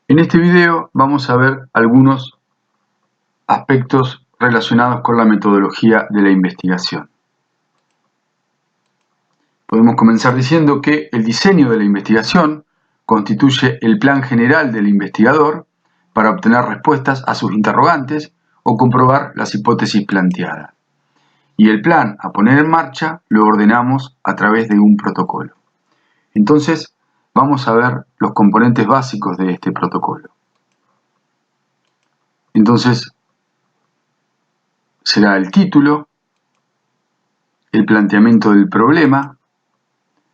En este video vamos a ver algunos aspectos relacionados con la metodología de la investigación. Podemos comenzar diciendo que el diseño de la investigación constituye el plan general del investigador para obtener respuestas a sus interrogantes o comprobar las hipótesis planteadas. Y el plan a poner en marcha lo ordenamos a través de un protocolo. Entonces, vamos a ver los componentes básicos de este protocolo. Entonces, será el título, el planteamiento del problema,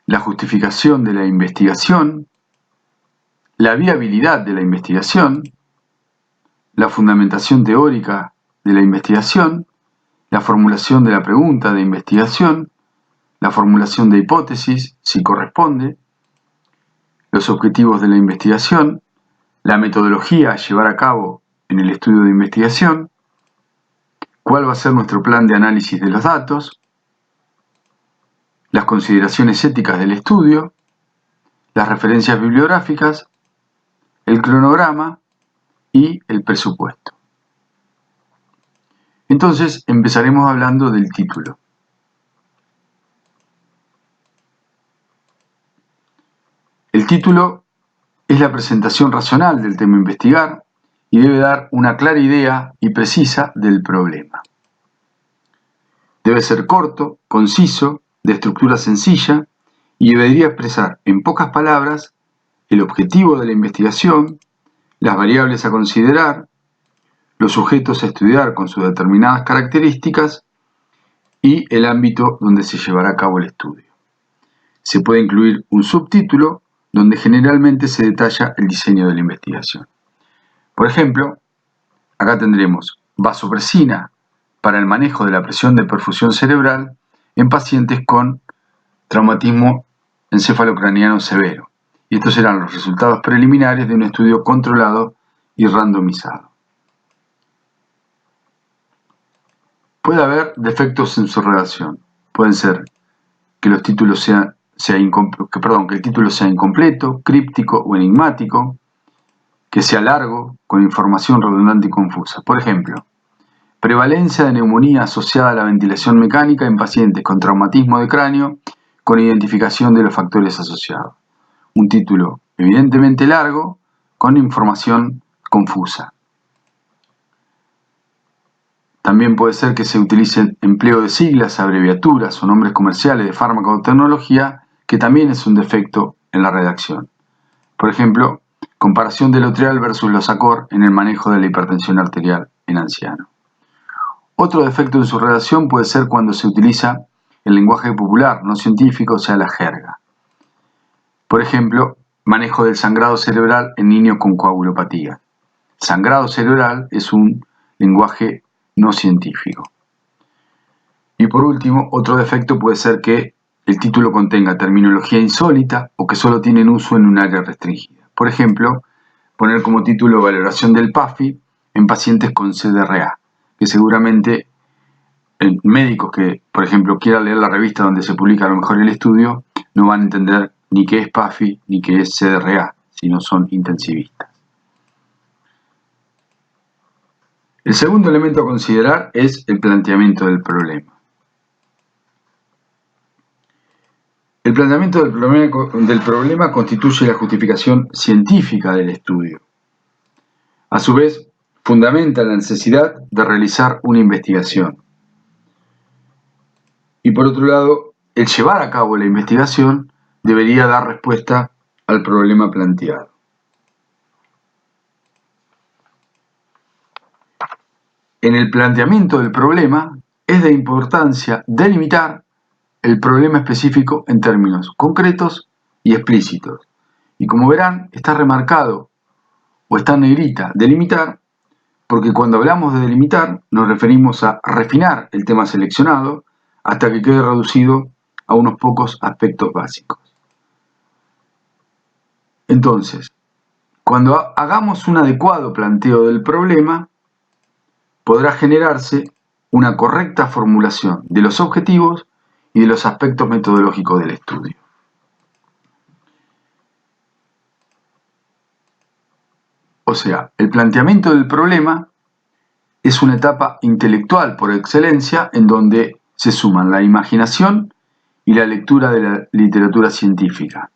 la justificación de la investigación, la viabilidad de la investigación, la fundamentación teórica de la investigación, la formulación de la pregunta de investigación, la formulación de hipótesis, si corresponde, los objetivos de la investigación, la metodología a llevar a cabo en el estudio de investigación, cuál va a ser nuestro plan de análisis de los datos, las consideraciones éticas del estudio, las referencias bibliográficas, el cronograma y el presupuesto. Entonces empezaremos hablando del título. El título es la presentación racional del tema a investigar y debe dar una clara idea y precisa del problema. Debe ser corto, conciso, de estructura sencilla y debería expresar en pocas palabras el objetivo de la investigación, las variables a considerar, los sujetos a estudiar con sus determinadas características y el ámbito donde se llevará a cabo el estudio. Se puede incluir un subtítulo donde generalmente se detalla el diseño de la investigación. Por ejemplo, acá tendremos vasopresina para el manejo de la presión de perfusión cerebral en pacientes con traumatismo encefalocraniano severo. Y estos serán los resultados preliminares de un estudio controlado y randomizado. Puede haber defectos en su redacción. Pueden ser que el título sea incompleto, críptico o enigmático, que sea largo, con información redundante y confusa. Por ejemplo, prevalencia de neumonía asociada a la ventilación mecánica en pacientes con traumatismo de cráneo con identificación de los factores asociados. Un título evidentemente largo, con información confusa. También puede ser que se utilice el empleo de siglas, abreviaturas o nombres comerciales de fármaco o tecnología, que también es un defecto en la redacción. Por ejemplo, comparación de Lotrial versus Losacor en el manejo de la hipertensión arterial en ancianos. Otro defecto en su redacción puede ser cuando se utiliza el lenguaje popular, no científico, o sea, la jerga. Por ejemplo, manejo del sangrado cerebral en niños con coagulopatía. Sangrado cerebral es un lenguaje no científico. Y por último, otro defecto puede ser que el título contenga terminología insólita o que solo tienen uso en un área restringida. Por ejemplo, poner como título valoración del PAFI en pacientes con CDRA, que seguramente médicos que, por ejemplo, quieran leer la revista donde se publica a lo mejor el estudio, no van a entender ni qué es PAFI ni qué es CDRA, si no son intensivistas. El segundo elemento a considerar es el planteamiento del problema. El planteamiento del problema constituye la justificación científica del estudio. A su vez, fundamenta la necesidad de realizar una investigación. Y por otro lado, el llevar a cabo la investigación debería dar respuesta al problema planteado. En el planteamiento del problema es de importancia delimitar el problema específico en términos concretos y explícitos. Y como verán, está remarcado o está en negrita delimitar, porque cuando hablamos de delimitar nos referimos a refinar el tema seleccionado hasta que quede reducido a unos pocos aspectos básicos. Entonces, cuando hagamos un adecuado planteo del problema, podrá generarse una correcta formulación de los objetivos y de los aspectos metodológicos del estudio. O sea, el planteamiento del problema es una etapa intelectual por excelencia en donde se suman la imaginación y la lectura de la literatura científica.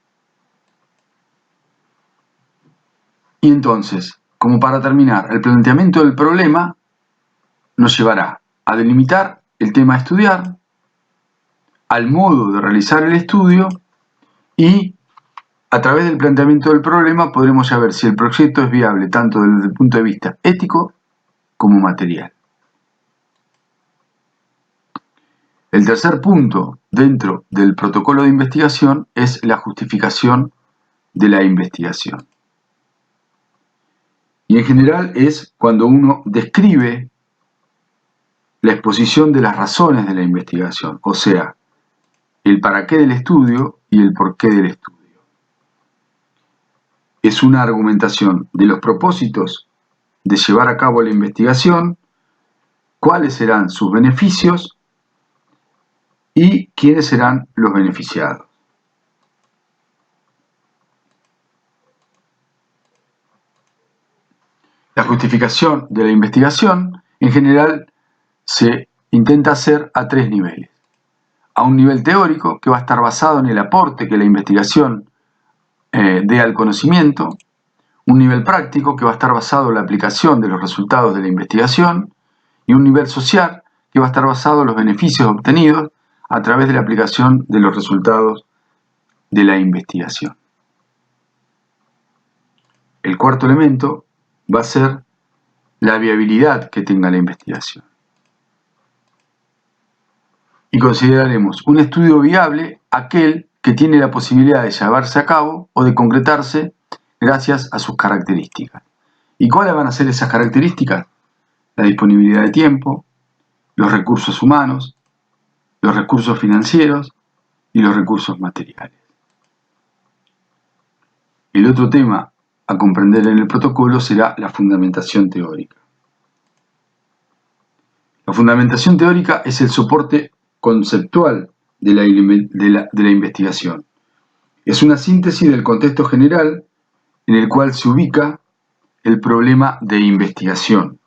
Y entonces, como para terminar, el planteamiento del problema nos llevará a delimitar el tema a estudiar, al modo de realizar el estudio y a través del planteamiento del problema podremos saber si el proyecto es viable tanto desde el punto de vista ético como material. El tercer punto dentro del protocolo de investigación es la justificación de la investigación. Y en general es cuando uno describe la exposición de las razones de la investigación, o sea, el para qué del estudio y el por qué del estudio. Es una argumentación de los propósitos de llevar a cabo la investigación, cuáles serán sus beneficios y quiénes serán los beneficiados. La justificación de la investigación en general se intenta hacer a tres niveles. A un nivel teórico, que va a estar basado en el aporte que la investigación dé al conocimiento, un nivel práctico, que va a estar basado en la aplicación de los resultados de la investigación, y un nivel social, que va a estar basado en los beneficios obtenidos a través de la aplicación de los resultados de la investigación. El cuarto elemento va a ser la viabilidad que tenga la investigación. Y consideraremos un estudio viable aquel que tiene la posibilidad de llevarse a cabo o de concretarse gracias a sus características. ¿Y cuáles van a ser esas características? La disponibilidad de tiempo, los recursos humanos, los recursos financieros y los recursos materiales. El otro tema a comprender en el protocolo será la fundamentación teórica. La fundamentación teórica es el soporte conceptual de la investigación. Es una síntesis del contexto general en el cual se ubica el problema de investigación.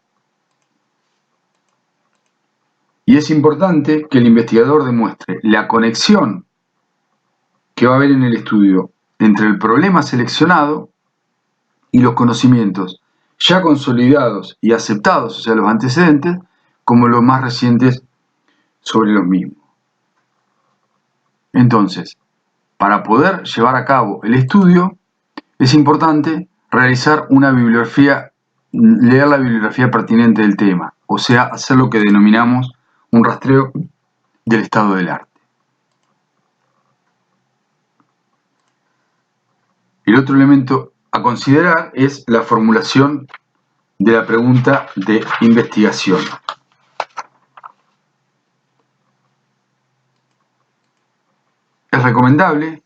Y es importante que el investigador demuestre la conexión que va a haber en el estudio entre el problema seleccionado y los conocimientos ya consolidados y aceptados, o sea, los antecedentes, como los más recientes sobre los mismos. Entonces, para poder llevar a cabo el estudio, es importante realizar una bibliografía, leer la bibliografía pertinente del tema, o sea, hacer lo que denominamos un rastreo del estado del arte. El otro elemento a considerar es la formulación de la pregunta de investigación. Es recomendable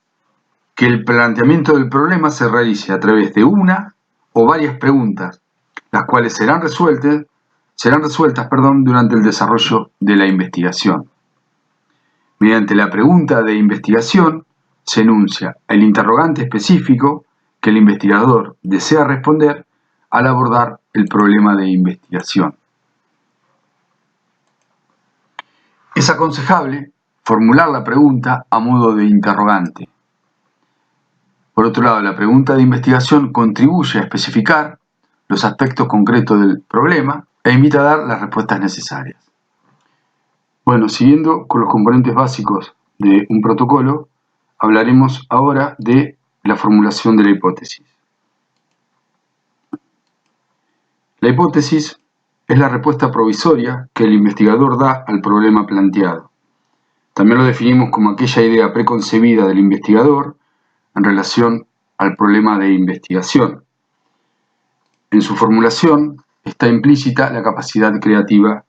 que el planteamiento del problema se realice a través de una o varias preguntas, las cuales serán resueltas durante el desarrollo de la investigación. Mediante la pregunta de investigación se enuncia el interrogante específico que el investigador desea responder al abordar el problema de investigación. Es aconsejable formular la pregunta a modo de interrogante. Por otro lado, la pregunta de investigación contribuye a especificar los aspectos concretos del problema e invita a dar las respuestas necesarias. Bueno, siguiendo con los componentes básicos de un protocolo, hablaremos ahora de la formulación de la hipótesis. La hipótesis es la respuesta provisoria que el investigador da al problema planteado. También lo definimos como aquella idea preconcebida del investigador en relación al problema de investigación. En su formulación está implícita la capacidad creativa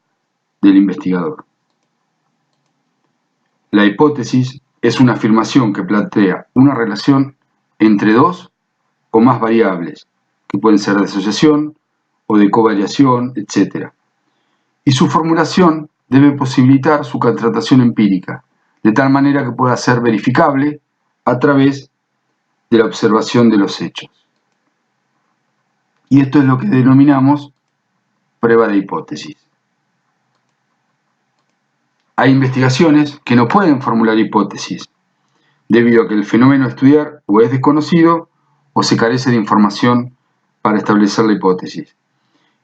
del investigador. La hipótesis es una afirmación que plantea una relación entre dos o más variables, que pueden ser de asociación o de covariación, etc. Y su formulación debe posibilitar su contratación empírica, de tal manera que pueda ser verificable a través de la observación de los hechos. Y esto es lo que denominamos prueba de hipótesis. Hay investigaciones que no pueden formular hipótesis, debido a que el fenómeno a estudiar o es desconocido o se carece de información para establecer la hipótesis.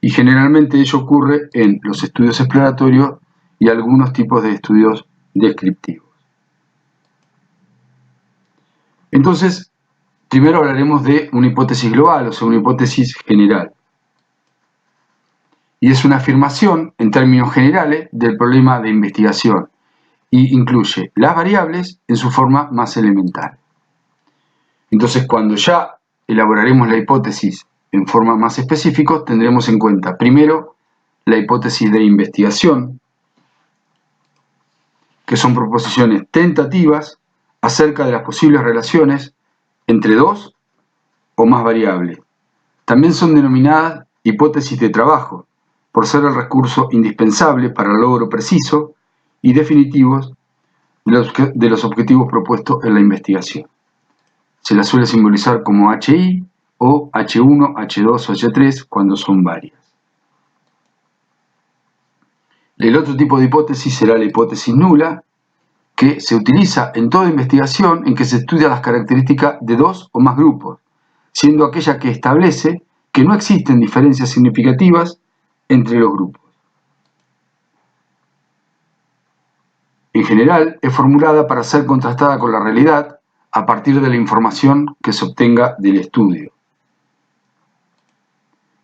Y generalmente ello ocurre en los estudios exploratorios y algunos tipos de estudios descriptivos. Entonces, primero hablaremos de una hipótesis global, o sea, una hipótesis general. Y es una afirmación, en términos generales, del problema de investigación y incluye las variables en su forma más elemental. Entonces, cuando ya elaboraremos la hipótesis en forma más específica, tendremos en cuenta, primero, la hipótesis de investigación, que son proposiciones tentativas acerca de las posibles relaciones entre dos o más variables. También son denominadas hipótesis de trabajo, por ser el recurso indispensable para el logro preciso y definitivos de los objetivos propuestos en la investigación. Se las suele simbolizar como HI o H1, H2 o H3 cuando son varias. El otro tipo de hipótesis será la hipótesis nula, que se utiliza en toda investigación en que se estudian las características de dos o más grupos, siendo aquella que establece que no existen diferencias significativas entre los grupos. En general, es formulada para ser contrastada con la realidad a partir de la información que se obtenga del estudio.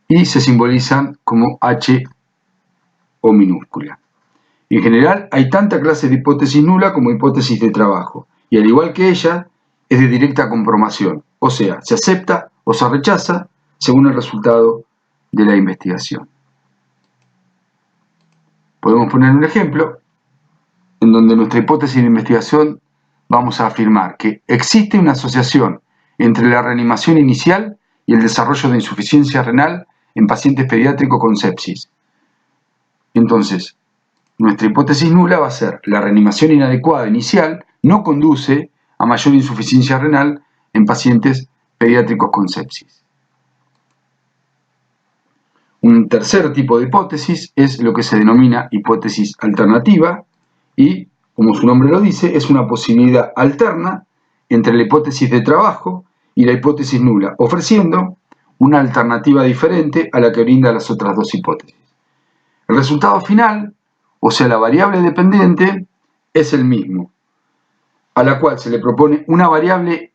Y se simbolizan como H o minúscula. En general, hay tanta clase de hipótesis nula como hipótesis de trabajo, y al igual que ella, es de directa comprobación, o sea, se acepta o se rechaza según el resultado de la investigación. Podemos poner un ejemplo en donde nuestra hipótesis de investigación vamos a afirmar que existe una asociación entre la reanimación inicial y el desarrollo de insuficiencia renal en pacientes pediátricos con sepsis. Entonces, nuestra hipótesis nula va a ser la reanimación inadecuada inicial no conduce a mayor insuficiencia renal en pacientes pediátricos con sepsis. Un tercer tipo de hipótesis es lo que se denomina hipótesis alternativa y, como su nombre lo dice, es una posibilidad alterna entre la hipótesis de trabajo y la hipótesis nula, ofreciendo una alternativa diferente a la que brinda las otras dos hipótesis. El resultado final, o sea, la variable dependiente, es el mismo, a la cual se le propone una variable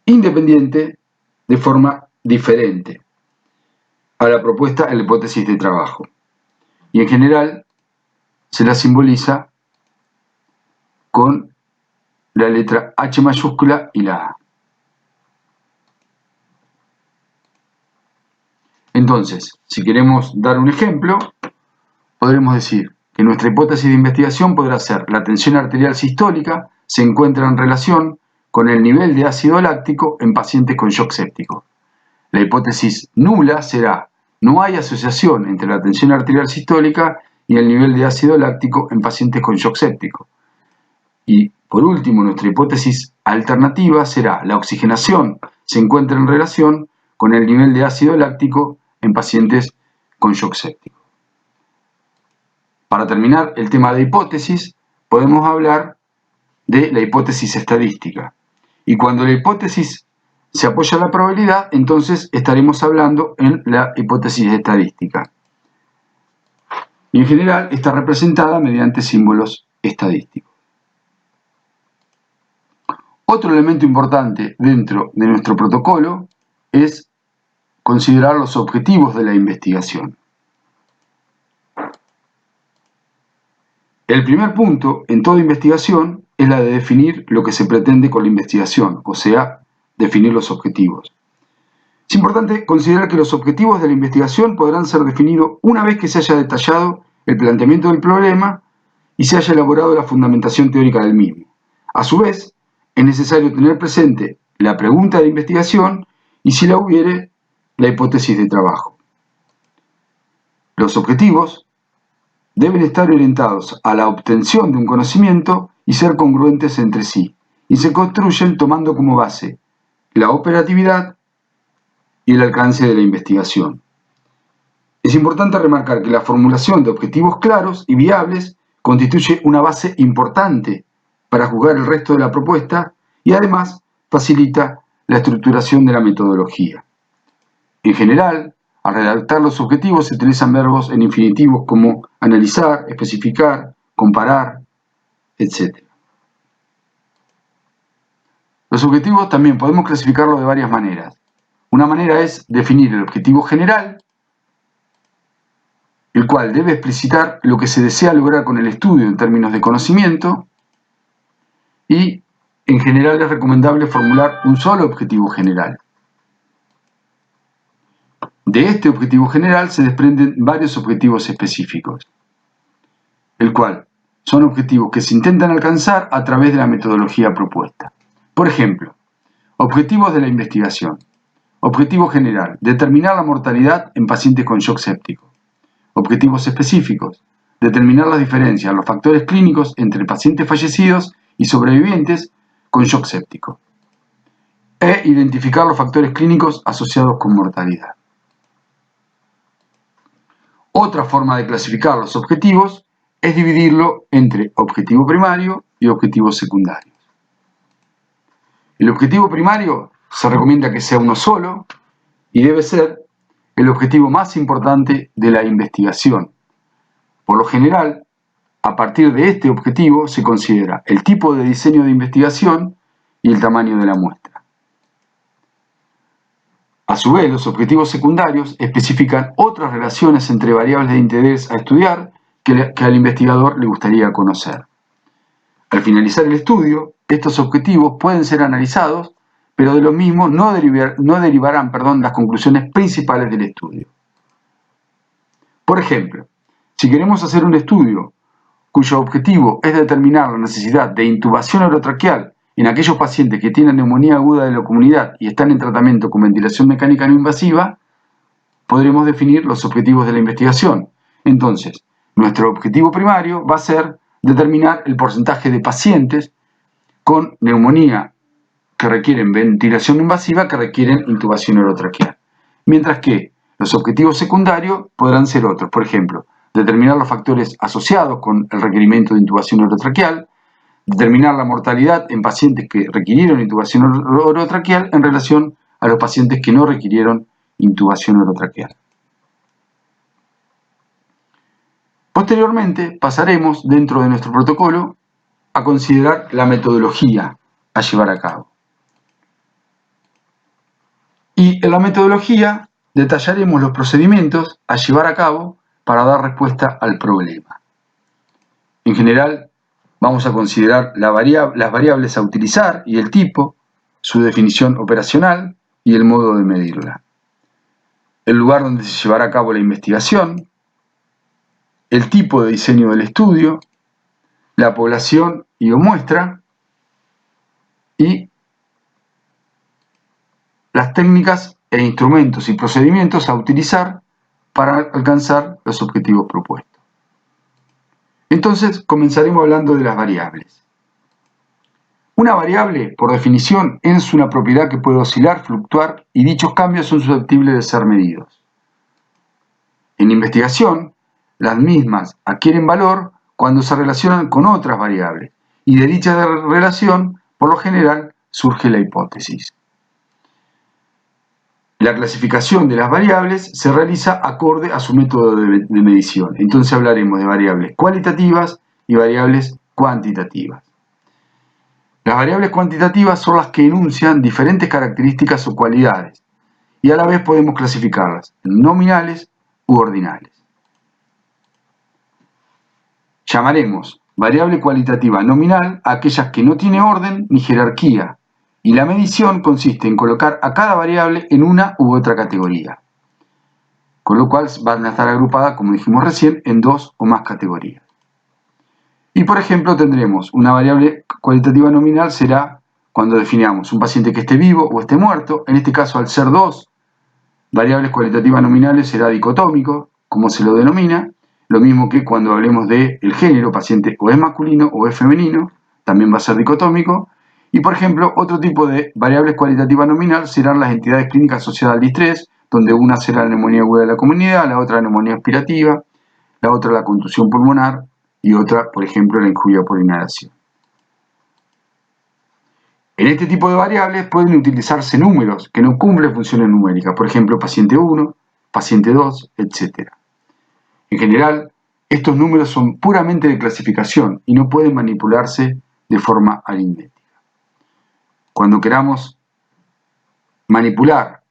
independiente de forma diferente a la propuesta en la hipótesis de trabajo. Y en general se la simboliza con la letra H mayúscula y la A. Entonces, si queremos dar un ejemplo, podremos decir que nuestra hipótesis de investigación podrá ser la tensión arterial sistólica se encuentra en relación con el nivel de ácido láctico en pacientes con shock séptico. La hipótesis nula será no hay asociación entre la tensión arterial sistólica y el nivel de ácido láctico en pacientes con shock séptico. Y por último, nuestra hipótesis alternativa será la oxigenación se encuentra en relación con el nivel de ácido láctico en pacientes con shock séptico. Para terminar el tema de hipótesis, podemos hablar de la hipótesis estadística. Y cuando la hipótesis se apoya en la probabilidad, entonces estaremos hablando en la hipótesis estadística. Y en general está representada mediante símbolos estadísticos. Otro elemento importante dentro de nuestro protocolo es considerar los objetivos de la investigación. El primer punto en toda investigación es la de definir lo que se pretende con la investigación, o sea, definir los objetivos. Es importante considerar que los objetivos de la investigación podrán ser definidos una vez que se haya detallado el planteamiento del problema y se haya elaborado la fundamentación teórica del mismo. A su vez, es necesario tener presente la pregunta de investigación y, si la hubiere, la hipótesis de trabajo. Los objetivos deben estar orientados a la obtención de un conocimiento y ser congruentes entre sí, y se construyen tomando como base la operatividad y el alcance de la investigación. Es importante remarcar que la formulación de objetivos claros y viables constituye una base importante para juzgar el resto de la propuesta y además facilita la estructuración de la metodología. En general, al redactar los objetivos se utilizan verbos en infinitivos como analizar, especificar, comparar, etc. Los objetivos también podemos clasificarlos de varias maneras. Una manera es definir el objetivo general, el cual debe explicitar lo que se desea lograr con el estudio en términos de conocimiento, y en general es recomendable formular un solo objetivo general. De este objetivo general se desprenden varios objetivos específicos, el cual son objetivos que se intentan alcanzar a través de la metodología propuesta. Por ejemplo, objetivos de la investigación. Objetivo general, determinar la mortalidad en pacientes con shock séptico. Objetivos específicos, determinar las diferencias, los factores clínicos entre pacientes fallecidos y sobrevivientes con shock séptico. E identificar los factores clínicos asociados con mortalidad. Otra forma de clasificar los objetivos es dividirlo entre objetivo primario y objetivos secundarios. El objetivo primario se recomienda que sea uno solo y debe ser el objetivo más importante de la investigación. Por lo general, a partir de este objetivo se considera el tipo de diseño de investigación y el tamaño de la muestra. A su vez, los objetivos secundarios especifican otras relaciones entre variables de interés a estudiar que al investigador le gustaría conocer. Al finalizar el estudio, estos objetivos pueden ser analizados, pero de los mismos no derivarán las conclusiones principales del estudio. Por ejemplo, si queremos hacer un estudio cuyo objetivo es determinar la necesidad de intubación orotraqueal en aquellos pacientes que tienen neumonía aguda de la comunidad y están en tratamiento con ventilación mecánica no invasiva, podremos definir los objetivos de la investigación. Entonces, nuestro objetivo primario va a ser determinar el porcentaje de pacientes con neumonía que requieren ventilación invasiva que requieren intubación orotraqueal. Mientras que los objetivos secundarios podrán ser otros, por ejemplo, determinar los factores asociados con el requerimiento de intubación orotraqueal, determinar la mortalidad en pacientes que requirieron intubación orotraqueal en relación a los pacientes que no requirieron intubación orotraqueal. Posteriormente pasaremos, dentro de nuestro protocolo, a considerar la metodología a llevar a cabo. Y en la metodología detallaremos los procedimientos a llevar a cabo para dar respuesta al problema. En general, vamos a considerar las variables a utilizar y el tipo, su definición operacional y el modo de medirla. El lugar donde se llevará a cabo la investigación, el tipo de diseño del estudio, la población y o muestra, y las técnicas e instrumentos y procedimientos a utilizar para alcanzar los objetivos propuestos. Entonces, comenzaremos hablando de las variables. Una variable, por definición, es una propiedad que puede oscilar, fluctuar, y dichos cambios son susceptibles de ser medidos. En investigación, las mismas adquieren valor cuando se relacionan con otras variables, y de dicha relación, por lo general, surge la hipótesis. La clasificación de las variables se realiza acorde a su método de medición. Entonces hablaremos de variables cualitativas y variables cuantitativas. Las variables cuantitativas son las que enuncian diferentes características o cualidades, y a la vez podemos clasificarlas en nominales u ordinales. Llamaremos variable cualitativa nominal a aquellas que no tiene orden ni jerarquía, y la medición consiste en colocar a cada variable en una u otra categoría, con lo cual van a estar agrupadas, como dijimos recién, en dos o más categorías. Y por ejemplo tendremos una variable cualitativa nominal será cuando definamos un paciente que esté vivo o esté muerto. En este caso, al ser dos variables cualitativas nominales será dicotómico, como se lo denomina, lo mismo que cuando hablemos del género, paciente o es masculino o es femenino, también va a ser dicotómico. Y por ejemplo, otro tipo de variables cualitativas nominal serán las entidades clínicas asociadas al distrés, donde una será la neumonía aguda de la comunidad, la otra la neumonía aspirativa, la otra la contusión pulmonar y otra, por ejemplo, la injuria por inhalación. En este tipo de variables pueden utilizarse números que no cumplen funciones numéricas, por ejemplo, paciente 1, paciente 2, etc. En general, estos números son puramente de clasificación y no pueden manipularse de forma aritmética. Cuando queramos manipular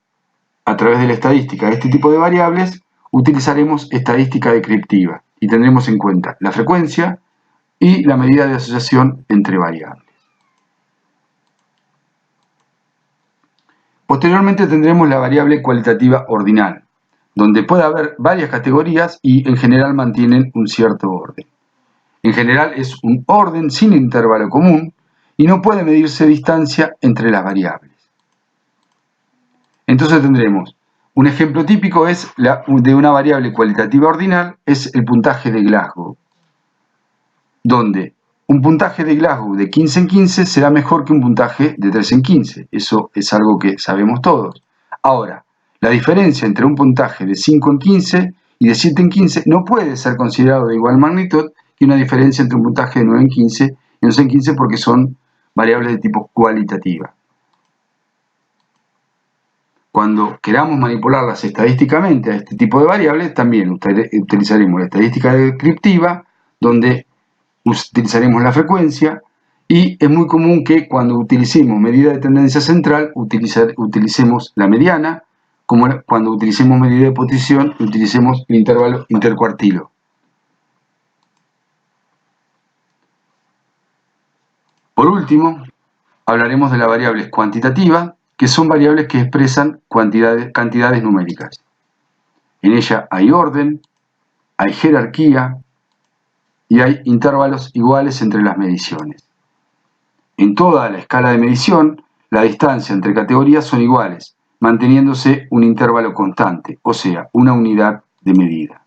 a través de la estadística este tipo de variables, utilizaremos estadística descriptiva y tendremos en cuenta la frecuencia y la medida de asociación entre variables. Posteriormente tendremos la variable cualitativa ordinal, donde puede haber varias categorías y en general mantienen un cierto orden. En general es un orden sin intervalo común y no puede medirse distancia entre las variables. Entonces tendremos, un ejemplo típico es de una variable cualitativa ordinal, es el puntaje de Glasgow, donde un puntaje de Glasgow de 15 en 15 será mejor que un puntaje de 3 en 15. Eso es algo que sabemos todos. Ahora, la diferencia entre un puntaje de 5 en 15 y de 7 en 15 no puede ser considerado de igual magnitud que una diferencia entre un puntaje de 9 en 15 y 11 en 15 porque son variables de tipo cualitativa. Cuando queramos manipularlas estadísticamente a este tipo de variables, también utilizaremos la estadística descriptiva, donde utilizaremos la frecuencia, y es muy común que cuando utilicemos medida de tendencia central, utilicemos la mediana, como cuando utilicemos medida de posición, utilicemos el intervalo intercuartilo. Por último, hablaremos de las variables cuantitativas, que son variables que expresan cantidades numéricas. En ella hay orden, hay jerarquía y hay intervalos iguales entre las mediciones. En toda la escala de medición, la distancia entre categorías son iguales, manteniéndose un intervalo constante, o sea, una unidad de medida.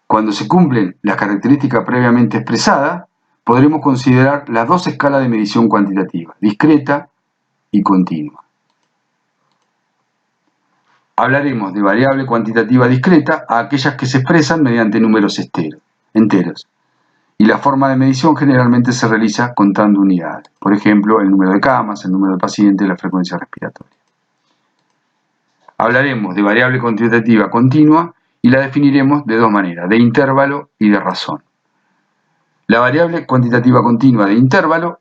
Cuando se cumplen las características previamente expresadas, podremos considerar las dos escalas de medición cuantitativa, discreta y continua. Hablaremos de variable cuantitativa discreta a aquellas que se expresan mediante números enteros. Y la forma de medición generalmente se realiza contando unidades. Por ejemplo, el número de camas, el número de pacientes, la frecuencia respiratoria. Hablaremos de variable cuantitativa continua y la definiremos de dos maneras, de intervalo y de razón. La variable cuantitativa continua de intervalo,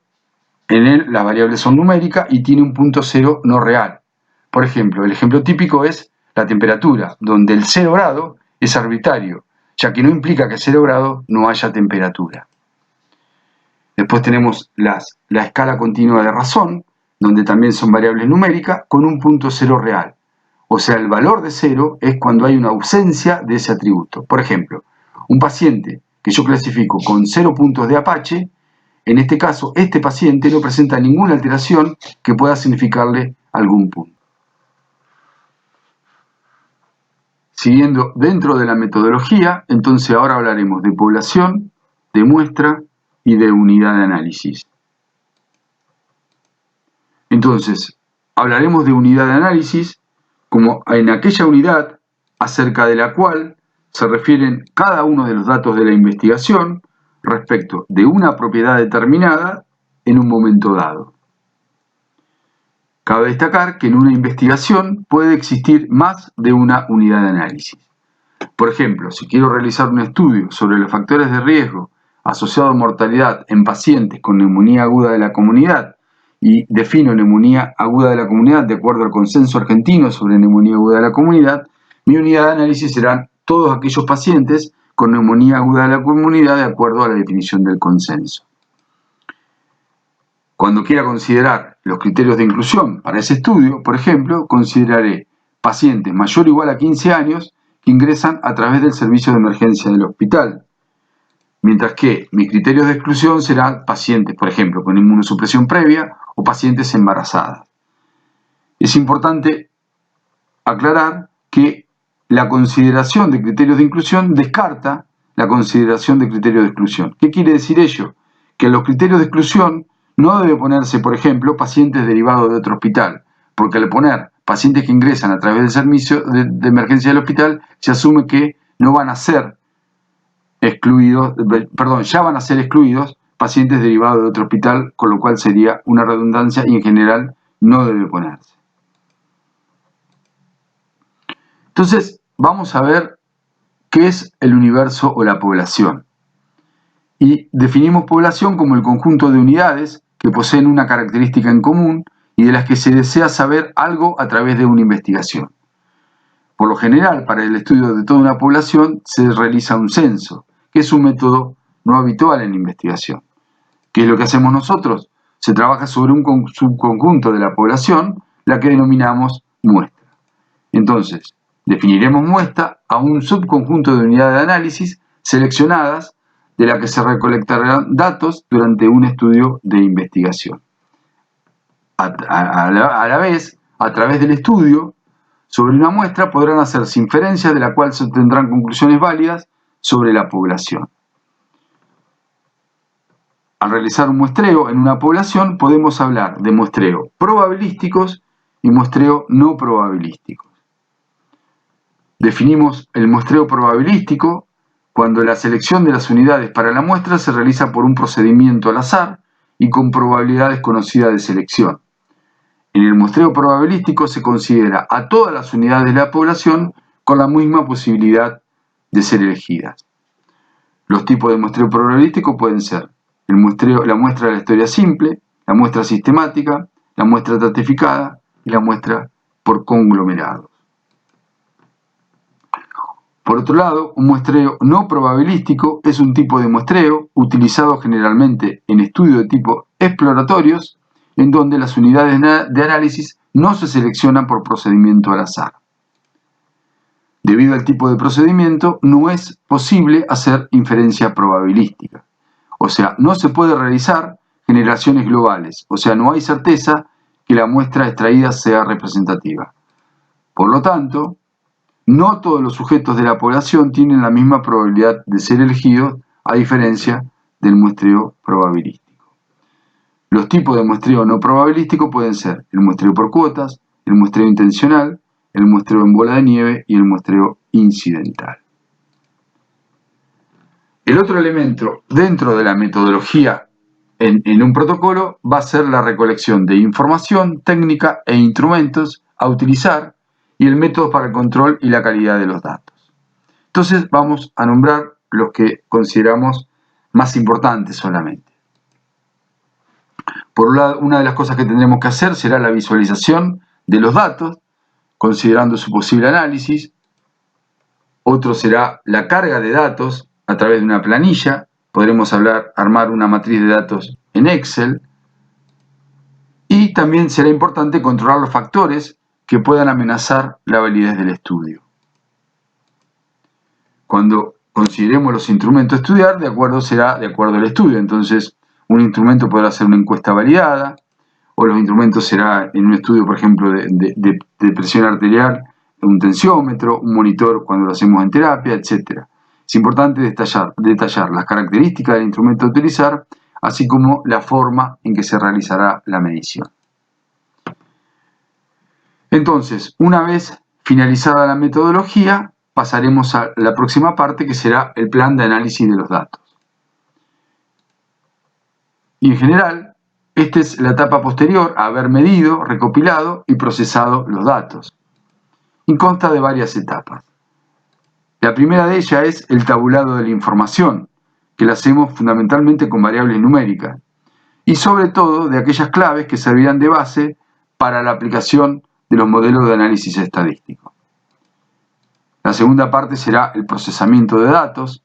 en él las variables son numéricas y tiene un punto cero no real. Por ejemplo, el ejemplo típico es la temperatura, donde el 0 grado es arbitrario, ya que no implica que a 0 grado no haya temperatura. Después tenemos la escala continua de razón, donde también son variables numéricas, con un punto cero real. O sea, el valor de 0 es cuando hay una ausencia de ese atributo. Por ejemplo, un paciente que yo clasifico con 0 puntos de Apache, en este caso, este paciente no presenta ninguna alteración que pueda significarle algún punto. Siguiendo dentro de la metodología, entonces ahora hablaremos de población, de muestra y de unidad de análisis. Entonces, hablaremos de unidad de análisis como en aquella unidad acerca de la cual se refieren cada uno de los datos de la investigación respecto de una propiedad determinada en un momento dado. Cabe destacar que en una investigación puede existir más de una unidad de análisis. Por ejemplo, si quiero realizar un estudio sobre los factores de riesgo asociados a mortalidad en pacientes con neumonía aguda de la comunidad y defino neumonía aguda de la comunidad de acuerdo al consenso argentino sobre neumonía aguda de la comunidad, mi unidad de análisis serán todos aquellos pacientes con neumonía aguda de la comunidad de acuerdo a la definición del consenso. Cuando quiera considerar los criterios de inclusión para ese estudio, por ejemplo, consideraré pacientes mayor o igual a 15 años que ingresan a través del servicio de emergencia del hospital, mientras que mis criterios de exclusión serán pacientes, por ejemplo, con inmunosupresión previa o pacientes embarazadas. Es importante aclarar que la consideración de criterios de inclusión descarta la consideración de criterios de exclusión. ¿Qué quiere decir ello? Que los criterios de exclusión no debe ponerse, por ejemplo, pacientes derivados de otro hospital, porque al poner pacientes que ingresan a través del servicio de emergencia del hospital, se asume que no van a ser excluidos, perdón, ya van a ser excluidos pacientes derivados de otro hospital, con lo cual sería una redundancia y en general no debe ponerse. Entonces, vamos a ver qué es el universo o la población. Y definimos población como el conjunto de unidades que poseen una característica en común y de las que se desea saber algo a través de una investigación. Por lo general, para el estudio de toda una población se realiza un censo, que es un método no habitual en investigación. ¿Qué es lo que hacemos nosotros? Se trabaja sobre un subconjunto de la población, la que denominamos muestra. Entonces, definiremos muestra a un subconjunto de unidades de análisis seleccionadas de la que se recolectarán datos durante un estudio de investigación. A la vez, a través del estudio sobre una muestra podrán hacerse inferencias de la cual se obtendrán conclusiones válidas sobre la población. Al realizar un muestreo en una población podemos hablar de muestreos probabilísticos y muestreo no probabilísticos. Definimos el muestreo probabilístico cuando la selección de las unidades para la muestra se realiza por un procedimiento al azar y con probabilidades conocidas de selección. En el muestreo probabilístico se considera a todas las unidades de la población con la misma posibilidad de ser elegidas. Los tipos de muestreo probabilístico pueden ser la muestra de la historia simple, la muestra sistemática, la muestra estratificada y la muestra por conglomerados. Por otro lado, un muestreo no probabilístico es un tipo de muestreo utilizado generalmente en estudios de tipo exploratorios, en donde las unidades de análisis no se seleccionan por procedimiento al azar. Debido al tipo de procedimiento, no es posible hacer inferencia probabilística. O sea, no se puede realizar generaciones globales, o sea, no hay certeza que la muestra extraída sea representativa. Por lo tanto, no todos los sujetos de la población tienen la misma probabilidad de ser elegidos, a diferencia del muestreo probabilístico. Los tipos de muestreo no probabilístico pueden ser el muestreo por cuotas, el muestreo intencional, el muestreo en bola de nieve y el muestreo incidental. El otro elemento dentro de la metodología en un protocolo va a ser la recolección de información, técnica e instrumentos a utilizar y el método para el control y la calidad de los datos. Entonces vamos a nombrar los que consideramos más importantes solamente. Por un lado, una de las cosas que tendremos que hacer será la visualización de los datos, considerando su posible análisis. Otro será la carga de datos a través de una planilla. Podremos armar una matriz de datos en Excel. Y también será importante controlar los factores que puedan amenazar la validez del estudio. Cuando consideremos los instrumentos a estudiar, será de acuerdo al estudio. Entonces, un instrumento podrá ser una encuesta validada, o los instrumentos será en un estudio, por ejemplo, de presión arterial, un tensiómetro, un monitor cuando lo hacemos en terapia, etc. Es importante detallar las características del instrumento a utilizar, así como la forma en que se realizará la medición. Entonces, una vez finalizada la metodología, pasaremos a la próxima parte, que será el plan de análisis de los datos. Y en general, esta es la etapa posterior a haber medido, recopilado y procesado los datos. Y consta de varias etapas. La primera de ellas es el tabulado de la información, que la hacemos fundamentalmente con variables numéricas, y sobre todo de aquellas claves que servirán de base para la aplicación de los modelos de análisis estadístico. La segunda parte será el procesamiento de datos,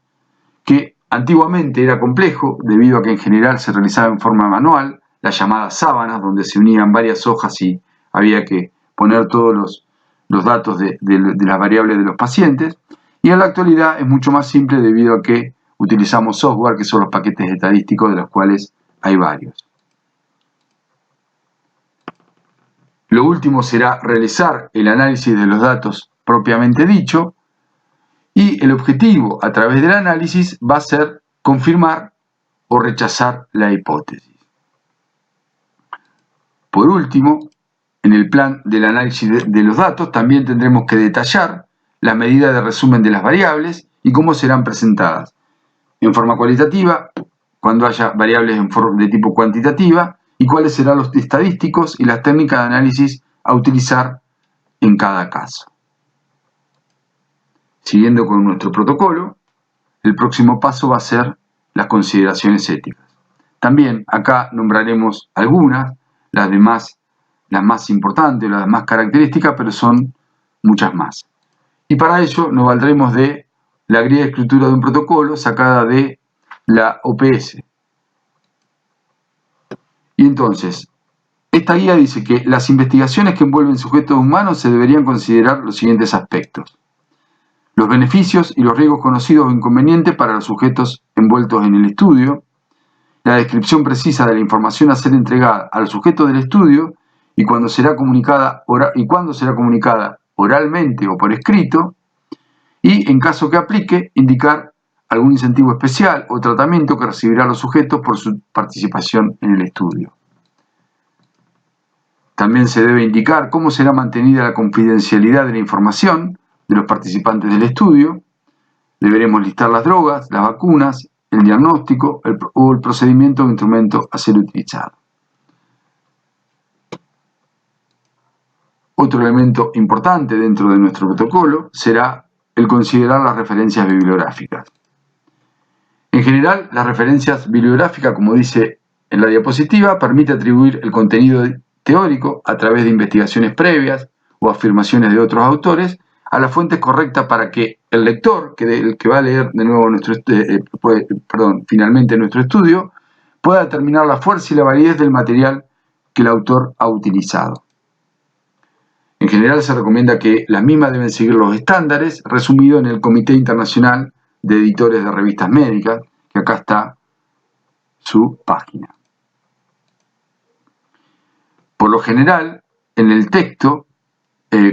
que antiguamente era complejo debido a que en general se realizaba en forma manual, las llamadas sábanas, donde se unían varias hojas y había que poner todos los datos de las variables de los pacientes. Y en la actualidad es mucho más simple debido a que utilizamos software, que son los paquetes estadísticos, de los cuales hay varios. Lo último será realizar el análisis de los datos propiamente dicho, y el objetivo a través del análisis va a ser confirmar o rechazar la hipótesis. Por último, en el plan del análisis de los datos también tendremos que detallar las medidas de resumen de las variables y cómo serán presentadas. En forma cualitativa, cuando haya variables de tipo cuantitativa, y cuáles serán los estadísticos y las técnicas de análisis a utilizar en cada caso. Siguiendo con nuestro protocolo, el próximo paso va a ser las consideraciones éticas. También acá nombraremos algunas, las más importantes, las más características, pero son muchas más. Y para ello nos valdremos de la guía de escritura de un protocolo sacada de la OPS. Y entonces, esta guía dice que las investigaciones que envuelven sujetos humanos se deberían considerar los siguientes aspectos: los beneficios y los riesgos conocidos o inconvenientes para los sujetos envueltos en el estudio, la descripción precisa de la información a ser entregada al sujeto del estudio y cuándo será comunicada oralmente o por escrito, y, en caso que aplique, indicar algún incentivo especial o tratamiento que recibirán los sujetos por su participación en el estudio. También se debe indicar cómo será mantenida la confidencialidad de la información de los participantes del estudio. Deberemos listar las drogas, las vacunas, el diagnóstico o el procedimiento o instrumento a ser utilizado. Otro elemento importante dentro de nuestro protocolo será el considerar las referencias bibliográficas. En general, las referencias bibliográficas, como dice en la diapositiva, permite atribuir el contenido teórico a través de investigaciones previas o afirmaciones de otros autores a las fuentes correctas para que el lector, el que va a leer de nuevo finalmente nuestro estudio, pueda determinar la fuerza y la validez del material que el autor ha utilizado. En general se recomienda que las mismas deben seguir los estándares resumidos en el Comité Internacional de Editores de Revistas Médicas, que acá está su página. Por lo general, en el texto,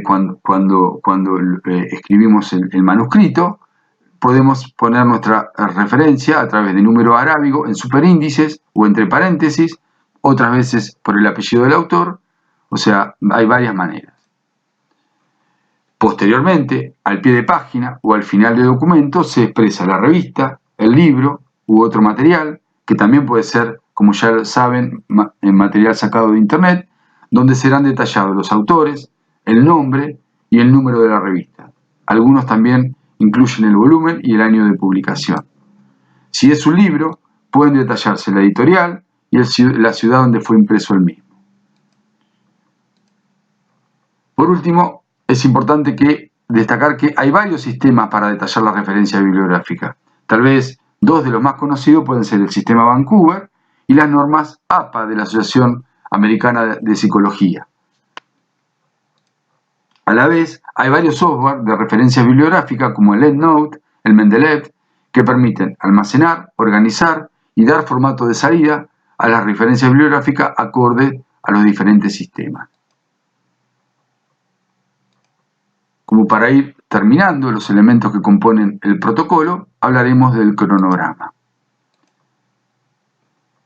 cuando escribimos el manuscrito, podemos poner nuestra referencia a través de número arábigo en superíndices o entre paréntesis, otras veces por el apellido del autor, o sea, hay varias maneras. Posteriormente, al pie de página o al final del documento se expresa la revista, el libro u otro material, que también puede ser, como ya saben, en material sacado de internet, donde serán detallados los autores, el nombre y el número de la revista. Algunos también incluyen el volumen y el año de publicación. Si es un libro, pueden detallarse la editorial y la ciudad donde fue impreso el mismo. Por último, es importante destacar que hay varios sistemas para detallar la referencia bibliográfica. Tal vez dos de los más conocidos pueden ser el sistema Vancouver y las normas APA de la Asociación Americana de Psicología. A la vez, hay varios software de referencia bibliográfica como el EndNote, el Mendeley, que permiten almacenar, organizar y dar formato de salida a las referencias bibliográficas acorde a los diferentes sistemas. Como para ir terminando los elementos que componen el protocolo, hablaremos del cronograma.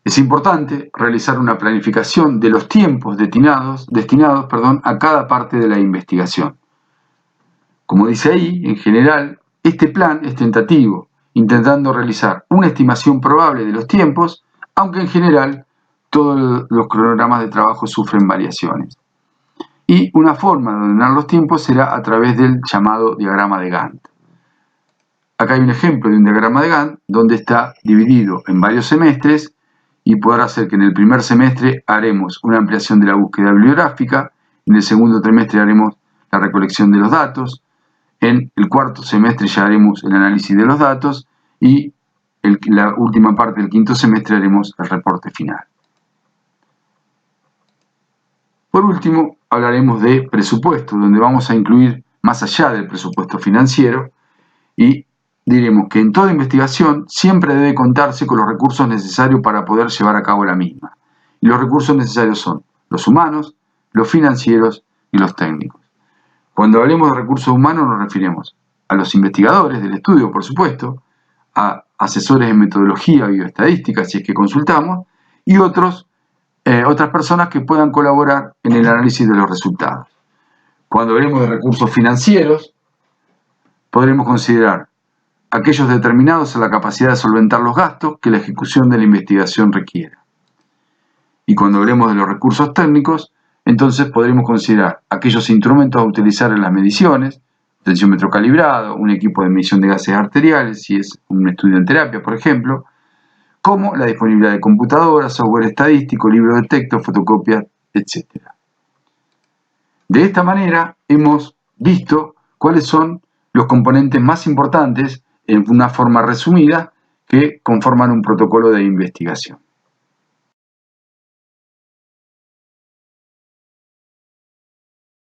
Es importante realizar una planificación de los tiempos destinados a cada parte de la investigación. Como dice ahí, en general, este plan es tentativo, intentando realizar una estimación probable de los tiempos, aunque en general todos los cronogramas de trabajo sufren variaciones. Y una forma de ordenar los tiempos será a través del llamado diagrama de Gantt. Acá hay un ejemplo de un diagrama de Gantt donde está dividido en varios semestres y podrá ser que en el primer semestre haremos una ampliación de la búsqueda bibliográfica, en el segundo trimestre haremos la recolección de los datos, en el cuarto semestre ya haremos el análisis de los datos y la última parte del quinto semestre haremos el reporte final. Por último, hablaremos de presupuesto, donde vamos a incluir más allá del presupuesto financiero y diremos que en toda investigación siempre debe contarse con los recursos necesarios para poder llevar a cabo la misma. Y los recursos necesarios son los humanos, los financieros y los técnicos. Cuando hablemos de recursos humanos nos referimos a los investigadores del estudio, por supuesto, a asesores en metodología bioestadística, si es que consultamos, y otros otras personas que puedan colaborar en el análisis de los resultados. Cuando hablemos de recursos financieros, podremos considerar aquellos determinados a la capacidad de solventar los gastos que la ejecución de la investigación requiera. Y cuando hablemos de los recursos técnicos, entonces podremos considerar aquellos instrumentos a utilizar en las mediciones, tensiómetro calibrado, un equipo de medición de gases arteriales, si es un estudio en terapia, por ejemplo, como la disponibilidad de computadoras, software estadístico, libros de texto, fotocopias, etc. De esta manera hemos visto cuáles son los componentes más importantes en una forma resumida que conforman un protocolo de investigación.